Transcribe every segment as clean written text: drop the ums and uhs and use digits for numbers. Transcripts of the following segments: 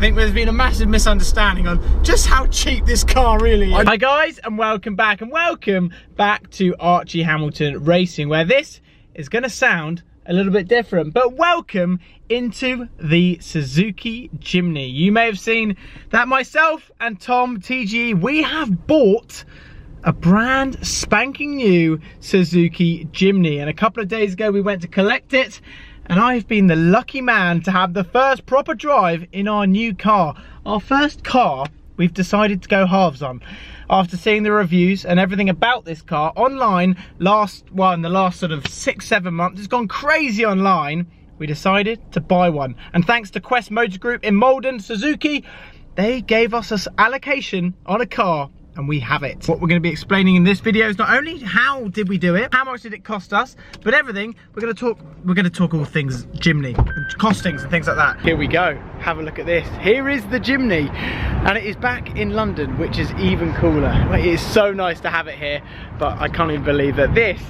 think there's been a massive misunderstanding on just how cheap this car really is. Hi guys, and welcome back to Archie Hamilton Racing, where this is going to sound a little bit different, but welcome into the Suzuki Jimny. You may have seen that myself and Tom TGE, we have bought a brand spanking new Suzuki Jimny, and a couple of days ago we went to collect it, and I've been the lucky man to have the first proper drive in our new car. Our first car we've decided to go halves on. After seeing the reviews and everything about this car online in the last sort of 6-7 months, it's gone crazy online, we decided to buy one. And thanks to Quest Motor Group in Malden, Suzuki, they gave us an allocation on a car, and we have it. What we're going to be explaining in this video is not only how did we do it, how much did it cost us, but everything. We're going to talk all things Jimny, costings and things like that. Here we go. Have a look at this. Here is the Jimny, and it is back in London, which is even cooler. It is so nice to have it here, but I can't even believe that this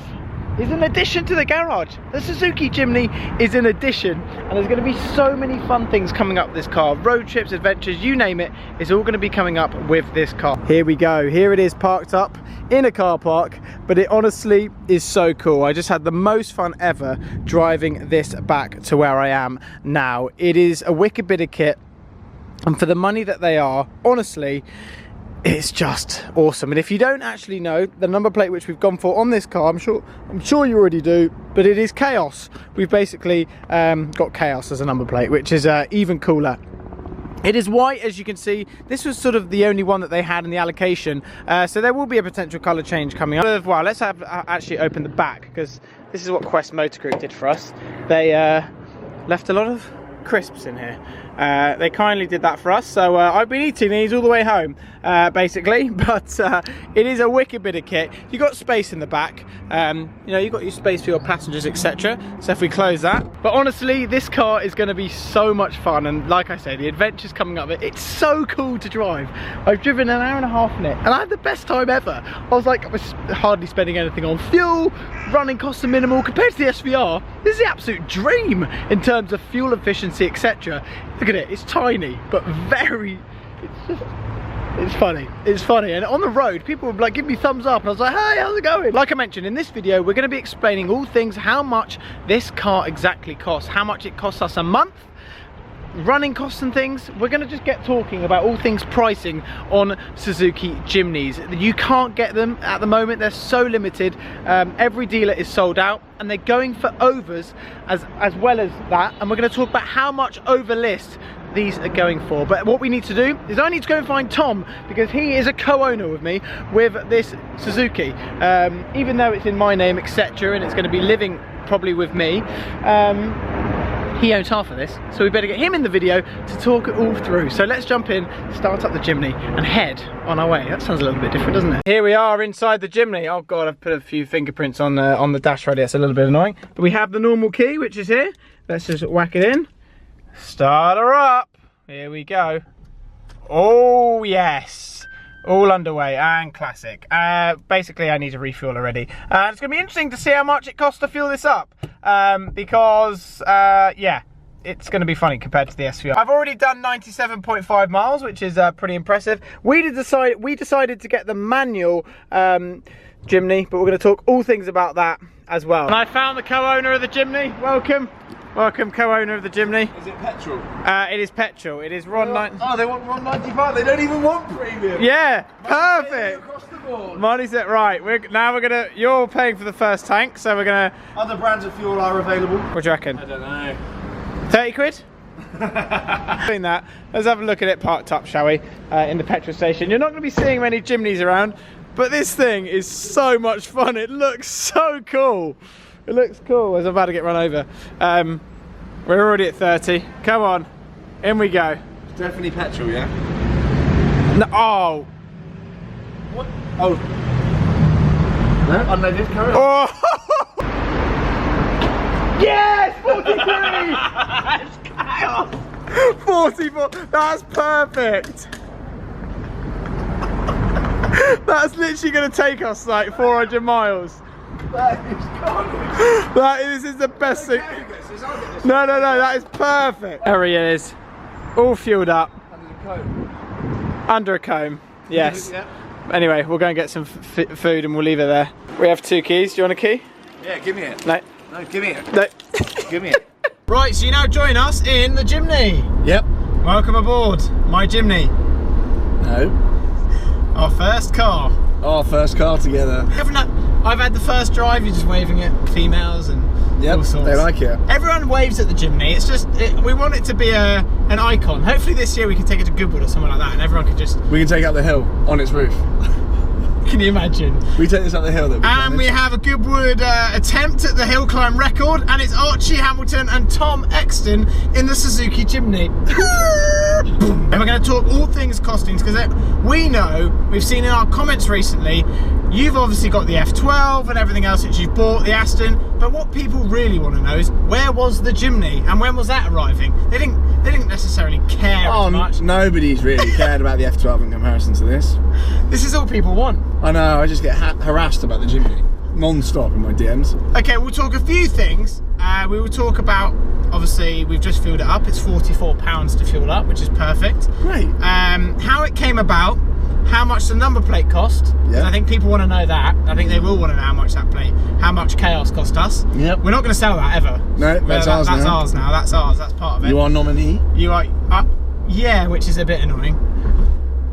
is an addition to the garage. The Suzuki Jimny is an addition, and there's going to be so many fun things coming up with this car. Road trips, adventures, you name it, it's all going to be coming up with this car. Here we go. Here it is parked up in a car park, but it honestly is so cool. I just had the most fun ever driving this back to where I am now. It is a wicked bit of kit, and for the money that they are, honestly, it's just awesome. And if you don't actually know the number plate which we've gone for on this car, I'm sure you already do, but it is Chaos. We've basically got Chaos as a number plate, which is even cooler. It is white, as you can see. This was sort of the only one that they had in the allocation, so there will be a potential colour change coming up. Well, let's actually open the back, because this is what Quest Motor Group did for us. They left a lot of crisps in here. They kindly did that for us, so I've been eating these all the way home, basically. But it is a wicked bit of kit. You've got space in the back, you know, you've got your space for your passengers, etc. So if we close that, but honestly, this car is going to be so much fun, and like I say, the adventures coming up, it's so cool to drive. I've driven an hour and a half in it, and I had the best time ever. I was hardly spending anything on fuel, running costs are minimal compared to the SVR. This is the absolute dream in terms of fuel efficiency, etc. Look at it, it's tiny, but it's funny, and on the road people would like give me thumbs up, and I was like, hey, how's it going? Like I mentioned, in this video we're going to be explaining all things how much this car exactly costs, how much it costs us a month, running costs and things. We're going to just get talking about all things pricing on Suzuki Jimnys. You can't get them at the moment, they're so limited. Every dealer is sold out, and they're going for overs as well as that, and we're going to talk about how much over list these are going for. But what we need to do is I need to go and find Tom, because he is a co-owner with me with this Suzuki, even though it's in my name, etc., and it's going to be living probably with me. He owns half of this, so we better get him in the video to talk it all through. So let's jump in, start up the Jimny, and head on our way. That sounds a little bit different, doesn't it? Here we are inside the Jimny. Oh god, I've put a few fingerprints on the dash already. That's a little bit annoying. But we have the normal key, which is here. Let's just whack it in. Start her up. Here we go. Oh yes. All underway and classic. Basically, I need to refuel already. It's going to be interesting to see how much it costs to fuel this up, because yeah, it's going to be funny compared to the SVR. I've already done 97.5 miles, which is pretty impressive. We decided to get the manual Jimny, but we're going to talk all things about that as well. And I found the co-owner of the Jimny. Welcome. Welcome, co-owner of the Jimny. Is it petrol? It is petrol. It is RON 90. Oh, they want RON 95. They don't even want premium. Yeah, perfect. Across the board. Money's it right. You're paying for the first tank, so we're gonna. Other brands of fuel are available. What do you reckon? I don't know. 30 quid? Doing that. Let's have a look at it parked up, shall we? In the petrol station. You're not going to be seeing many Jimnys around, but this thing is so much fun. It looks so cool. It looks cool. As I'm about to get run over. We're already at 30. Come on, in we go. It's definitely petrol, yeah. No, oh. What? Oh. No, unleaded. Carry on. Oh. Yes, 43. That's chaos. 44. That's perfect. That's literally going to take us like 400 miles. That is carnage. This is the best thing. No, that is perfect. There he is, all fueled up. comb. Under a comb, yes. Yeah. Anyway, we'll go and get some food and we'll leave it there. We have 2 keys. Do you want a key? Yeah, give me it. No. No, give me it. No. Give me it. Right, so you now join us in the Jimny. Yep. Welcome aboard my Jimny. No. Our first car. Our first car together. I've had the first drive, you're just waving at females and all sorts. They like it. Everyone waves at the Jimny. It's just, we want it to be an icon. Hopefully this year we can take it to Goodwood or somewhere like that and everyone can just... We can take it up the hill on its roof. Can you imagine? We take this up the hill. And we have a Goodwood attempt at the hill climb record, and it's Archie Hamilton and Tom Exton in the Suzuki Jimny. And we're going to talk all things costings, because we know, we've seen in our comments recently, you've obviously got the F12 and everything else that you've bought, the Aston, but what people really want to know is, where was the Jimny and when was that arriving? They didn't necessarily care as much. Nobody's really cared about the F12 in comparison to this. This is all people want. I know, I just get harassed about the Jimny non-stop in my DMs. Okay, we'll talk a few things. We will talk about, obviously, we've just filled it up. It's £44 to fuel up, which is perfect. Great. How it came about, how much the number plate cost. Yeah. I think people want to know that. I think they will want to know how much Chaos cost us. Yep. We're not going to sell that ever. No, that's ours now. That's ours now. That's ours. That's part of it. You are nominee? You are. Yeah, which is a bit annoying.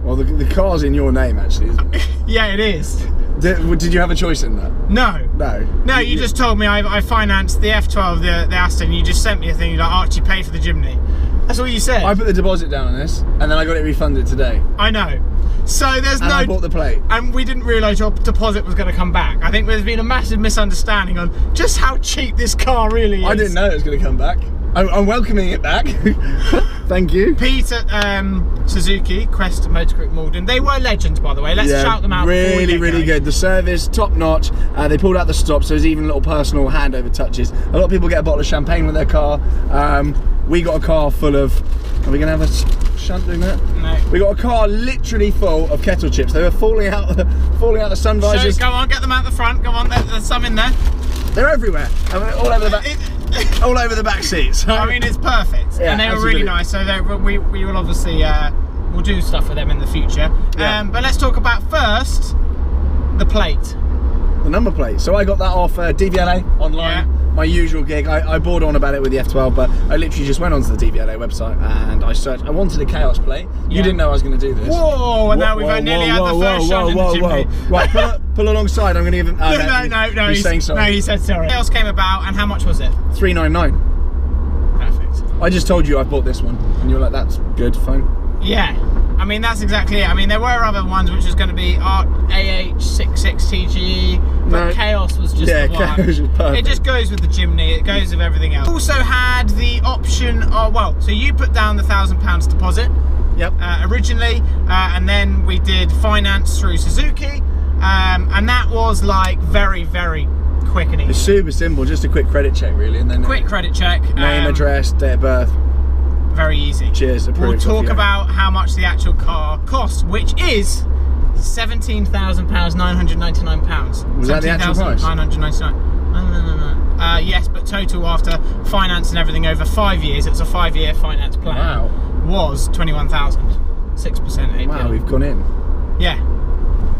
Well, the car's in your name, actually, isn't it? Yeah, it is. Did you have a choice in that? No. No. No, you just told me I financed the F12, the Aston. You just sent me a thing. You're like, Archie, pay for the Jimny. That's all you said. I put the deposit down on this, and then I got it refunded today. I know. So there's and I bought the plate. And we didn't realise your deposit was going to come back. I think there's been a massive misunderstanding on just how cheap this car really is. I didn't know it was going to come back. I'm welcoming it back. Thank you. Pete at Suzuki, Quest Motor Group Malden. They were legends, by the way. Let's shout them out. Really good. The service, top notch. They pulled out the stops, so there's even little personal handover touches. A lot of people get a bottle of champagne with their car. We got a car full of... Are we going to have a shunt doing that? No. We got a car literally full of kettle chips. They were falling out the sun visors. So, go on, get them out the front. Go on, there's some in there. They're everywhere. I mean, all over the back. All over the back seats. I mean, it's perfect. Yeah, and they were absolutely. really nice. So we will obviously we'll do stuff with them in the future. Yeah. But let's talk about first the plate. The number plate. So I got that off DVLA online. Yeah. My usual gig. I bored on about it with the F12, but I literally just went onto the DVLA website and I searched. I wanted a Chaos plate. You Yeah. didn't know I was going to do this. Whoa! And now we've nearly had the first shot in the Jimny. Right, pull alongside. I'm going to give him. No. He's saying sorry. No, he said sorry. What else came about, and how much was it? $399. Perfect. I just told you I bought this one, and you were like, "That's good, fine." Yeah. I mean, that's exactly it. I mean, there were other ones which was going to be AH66TGE, but No. Chaos was just Yeah, the one. Chaos was perfect. It just goes with the Jimny, it goes with everything else. Also had the option of, well, so you put down the £1,000 deposit Yep. originally, and then we did finance through Suzuki, and that was like very, very quick and It's easy. super simple, just a quick credit check, really, and then Quick credit check. name, address, date of birth. Very easy. Cheers, We'll approved. talk off you go. about how much the actual car costs, which is £17,000, £999. Was that the actual price? £999. No. Yes, but total after finance and everything over 5 years, it's a 5-year finance plan. Wow. Was 21,000. 6% APR. Wow, we've gone in. Yeah.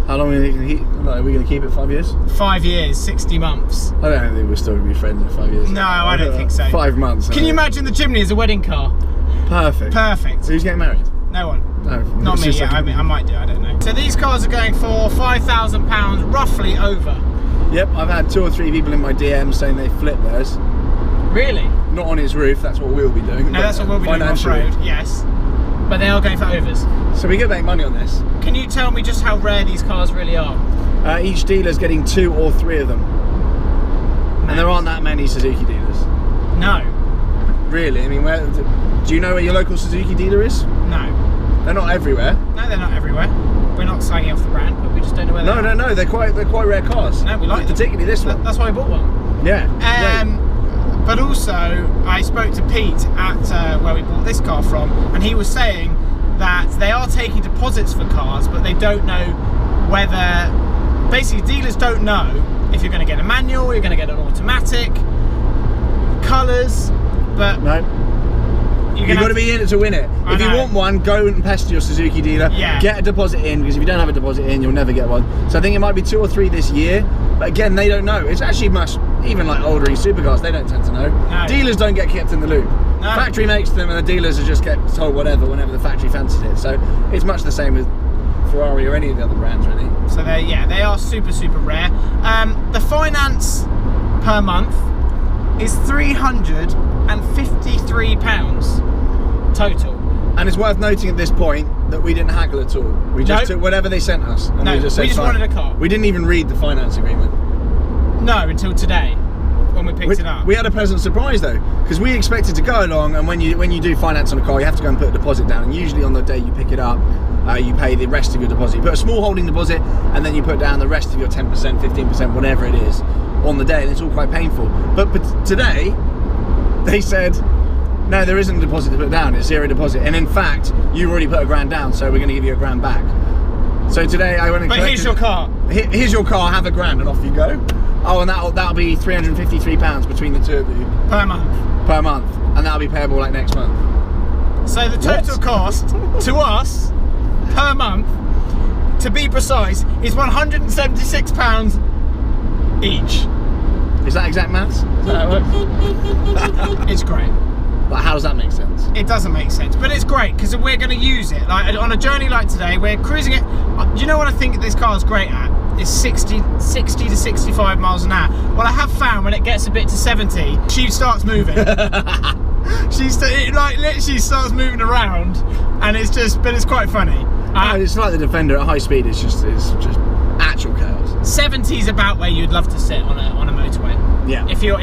How long are we going to keep? Are we going to keep it 5 years? 5 years, 60 months. I don't think we're still going to be friends in 5 years. No, I don't think so. 5 months. Can you imagine the Jimny as a wedding car? Perfect. Perfect. Who's getting married? No one. No. Not it's me, just yeah, like- I mean, I might do, I don't know. So these cars are going for £5,000, roughly over. Yep, I've had 2 or 3 people in my DM saying they flipped theirs. Really? Not on its roof, that's what we'll be doing. No, that's what we'll be doing financially. off-road, yes. But they are going for overs. So we can make money on this. Can you tell me just how rare these cars really are? Each dealer's getting 2 or 3 of them. And there aren't that many Suzuki dealers. No. Really? I mean, do you know where your local Suzuki dealer is? No. They're not everywhere. No, they're not everywhere. We're not slagging off the brand, but we just don't know where they are. No, they're quite rare cars. No, we like them. Particularly this one. That's why I bought one. Yeah. But also, I spoke to Pete at where we bought this car from, and he was saying that they are taking deposits for cars, but they don't know whether... Basically, dealers don't know if you're going to get a manual, you're going to get an automatic, colours, but... No. You've got to be in it to win it. If you want one, go and pester your Suzuki dealer. Yeah. Get a deposit in, because if you don't have a deposit in, you'll never get one. So I think it might be 2 or 3 this year. But again, they don't know. It's actually much, even like ordering supercars, they don't tend to know. No. Dealers don't get kept in the loop. No. Factory makes them, and the dealers are just get told whatever whenever the factory fancies it. So it's much the same with Ferrari or any of the other brands, really. So they are super, super rare. The finance per month is £353 total. And it's worth noting at this point that we didn't haggle at all. We just took whatever they sent us. And we just wanted a car. We didn't even read the finance agreement. No, until today, when we picked it up. We had a pleasant surprise though, because we expected to go along, and when you do finance on a car, you have to go and put a deposit down. And usually on the day you pick it up, you pay the rest of your deposit. You put a small holding deposit, and then you put down the rest of your 10%, 15%, whatever it is, on the day, and it's all quite painful. But today, they said, no, there isn't a deposit to put down, it's 0 deposit. And in fact, you've already put £1,000 down, so we're going to give you £1,000 back. So today I went and collected... But here's your car. Here's your car, have £1,000 and off you go. Oh, and that'll be £353 between the two of you. Per month. Per month. And that'll be payable like next month. So the total cost to us, per month, to be precise, is £176 each. Is that exact maths? Is that how it works? It's great. But how does that make sense? It doesn't make sense, but it's great because we're going to use it. Like on a journey like today, we're cruising it. Do you know what I think this car is great at? It's 60 to 65 miles an hour. Well, I have found when it gets a bit to 70, she starts moving. It like literally starts moving around, and it's quite funny. It's like the Defender at high speed. It's just actual chaos. 70's about where you'd love to sit on a motorway. Yeah. If you're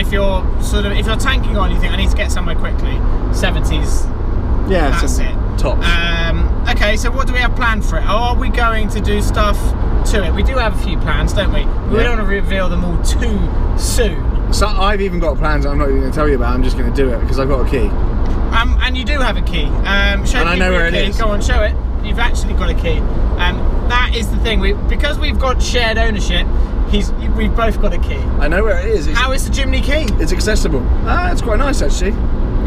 tanking on, you think I need to get somewhere quickly. 70's. Yeah. That's it. Tops. Okay, so what do we have planned for it? Are we going to do stuff to it? We do have a few plans, don't we? We don't want to reveal them all too soon. So I've even got plans I'm not even going to tell you about. I'm just going to do it because I've got a key. And you do have a key. Show and I know where it is. Go on, show it. You've actually got a key. That is the thing. Because we've got shared ownership, we've both got a key. I know where it is. How is the Jimny key? It's accessible. It's quite nice actually.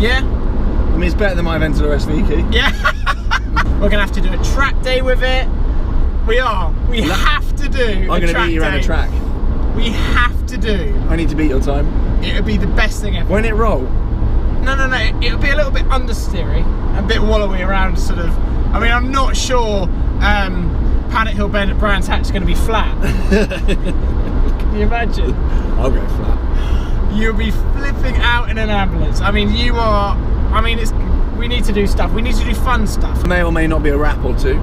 Yeah. I mean, it's better than my Aventador SV key. Yeah. We're going to have to do a track day with it. We are. We have to do I'm going to beat you around a track. We have to do. I need to beat your time. It would be the best thing ever. Won't it roll? No. It would be a little bit understeery, a bit wallowy around, sort of. I mean, I'm not sure Paddock Hill Brands Hatch is going to be flat. Can you imagine? I'll go flat. You'll be flipping out in an ambulance. I mean, you are. I mean, we need to do stuff. We need to do fun stuff. May or may not be a wrap or two.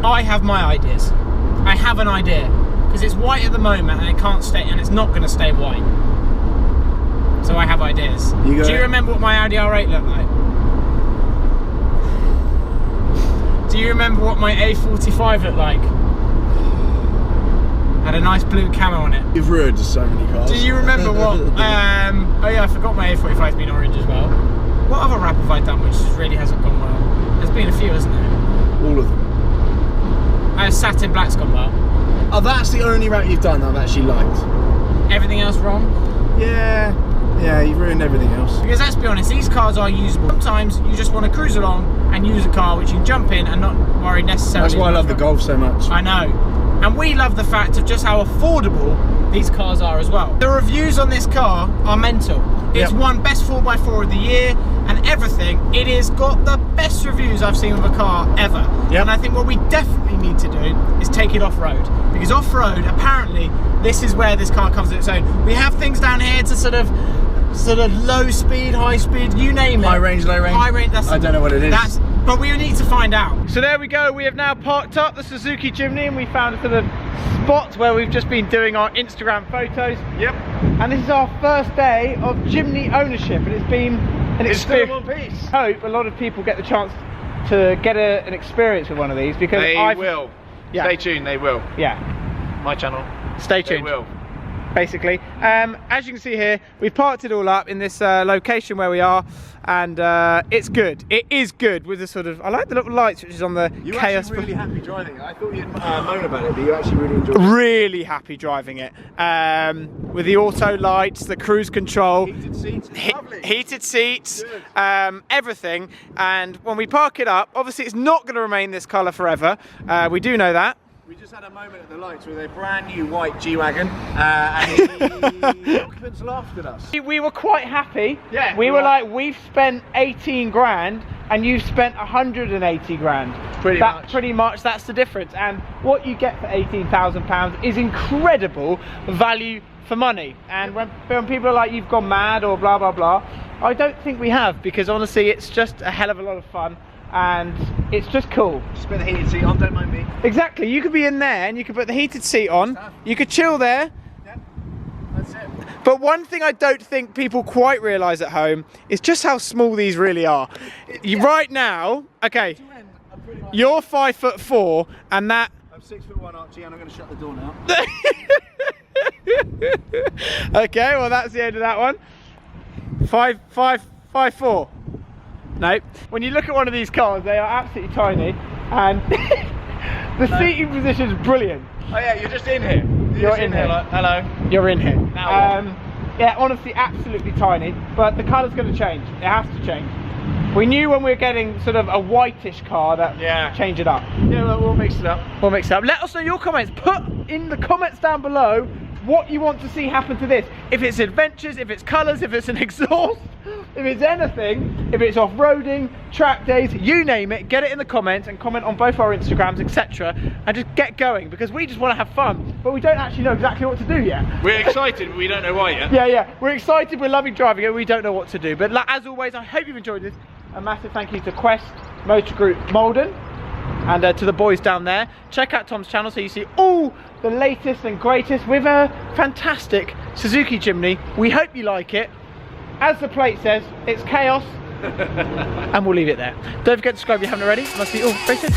I have my ideas. I have an idea because it's white at the moment and it can't stay, and it's not going to stay white. So I have ideas. Do you remember what my Audi R8 looked like? Do you remember what my A45 looked like? Had a nice blue camo on it. You've ruined so many cars. Do you remember what? Oh yeah, I forgot my A45's been orange as well. What other wrap have I done which really hasn't gone well? There's been a few, hasn't there? All of them. Satin black's gone well. Oh, that's the only wrap you've done that I've actually liked. Everything else wrong? Yeah, you've ruined everything else. Because let's be honest, these cars are usable. Sometimes you just want to cruise along and use a car which you can jump in and not worry necessarily. That's why I love the Golf so much. I know. And we love the fact of just how affordable these cars are as well. The reviews on this car are mental. It's won best 4x4 of the year and everything. It has got the best reviews I've seen of a car ever. Yep. And I think what we definitely need to do is take it off-road. Because off-road, apparently, this is where this car comes on its own. We have things down here to sort of low speed, high speed, you name it. High range, low range. High range, I don't know what it is. But we need to find out. So there we go, we have now parked up the Suzuki Jimny and we found a sort of spot where we've just been doing our Instagram photos. Yep. And this is our first day of Jimny ownership and it's been an experience. It's still in one piece. I hope a lot of people get the chance to get an experience with one of these because they will. Yeah. Stay tuned, they will. Yeah. My channel. Stay tuned. They will. basically. As you can see here, we've parked it all up in this location where we are, and it's good. It is good with the sort of, I like the little lights which is on the You chaos. were actually really happy driving it. I thought you'd moan about it, but you actually really enjoyed it. Really happy driving it. With the auto lights, the cruise control. Heated seats, it's lovely. Heated seats, everything. And when we park it up, obviously it's not going to remain this colour forever. We do know that. We just had a moment at the lights with a brand new white G-Wagon, and the occupants laughed at us. We were quite happy. Yeah. We were like, we've spent 18 grand and you've spent 180 grand. Pretty much that's the difference. And what you get for £18,000 is incredible value for money. And when people are like, you've gone mad or blah, blah, blah, I don't think we have, because honestly, it's just a hell of a lot of fun. And it's just cool. Just put the heated seat on, don't mind me. Exactly, you could be in there and you could put the heated seat on, you could chill there. Yeah, that's it. But one thing I don't think people quite realise at home is just how small these really are. Right now, okay, you're 5'4" and that... I'm 6'1", Archie, and I'm going to shut the door now. Okay, well that's the end of that one. 5'4". No. When you look at one of these cars, they are absolutely tiny, and the seating position is brilliant. Oh yeah, you're just in here. You're in here. Like, hello. You're in here. Now yeah, honestly, absolutely tiny, but the colour's going to change. It has to change. We knew when we were getting sort of a whitish car that change it up. Yeah, well, we'll mix it up. We'll mix it up. Let us know your comments. Put in the comments down below what you want to see happen to this. If it's adventures, if it's colours, if it's an exhaust, if it's anything, if it's off-roading, track days, you name it, get it in the comments and comment on both our Instagrams, etc. and just get going, because we just want to have fun, but we don't actually know exactly what to do yet. We're excited, but we don't know why yet. Yeah, we're excited, we're loving driving it, we don't know what to do. But as always, I hope you've enjoyed this. A massive thank you to Quest Motor Group Malden, and to the boys down there. Check out Tom's channel so you see all the latest and greatest with a fantastic Suzuki Jimny. We hope you like it. As the plate says, it's chaos. And we'll leave it there. Don't forget to subscribe if you haven't already, and I'll see you all very soon.